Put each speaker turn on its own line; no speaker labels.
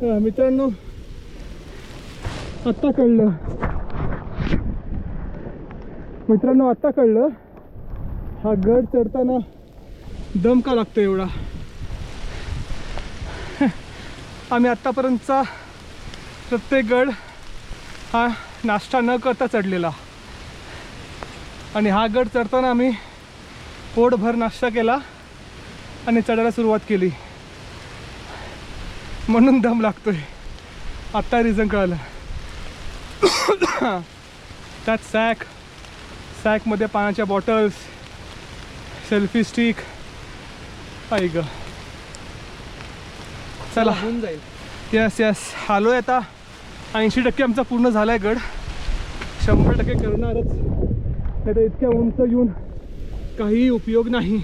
मित्रांनो आत्ता कळलं हा गड चढताना दम का लागतो एवढा. आम्ही आत्तापर्यंतचा प्रत्येक गड हा नाश्ता न करता चढलेला आणि हा गड चढताना आम्ही पोटभर नाश्ता केला आणि चढायला सुरुवात केली म्हणून दम लागतोय. आत्ता रिझन कळलं. त्यात सॅकमध्ये पाण्याच्या बॉटल्स, सेल्फी स्टिक. आई ग, चला
होऊन जाईल.
यस आलोय आता. 80% आमचा पूर्ण झाला आहे गड. 100% करणारच, नाही तर इतक्या उंच येऊन काही उपयोग नाही.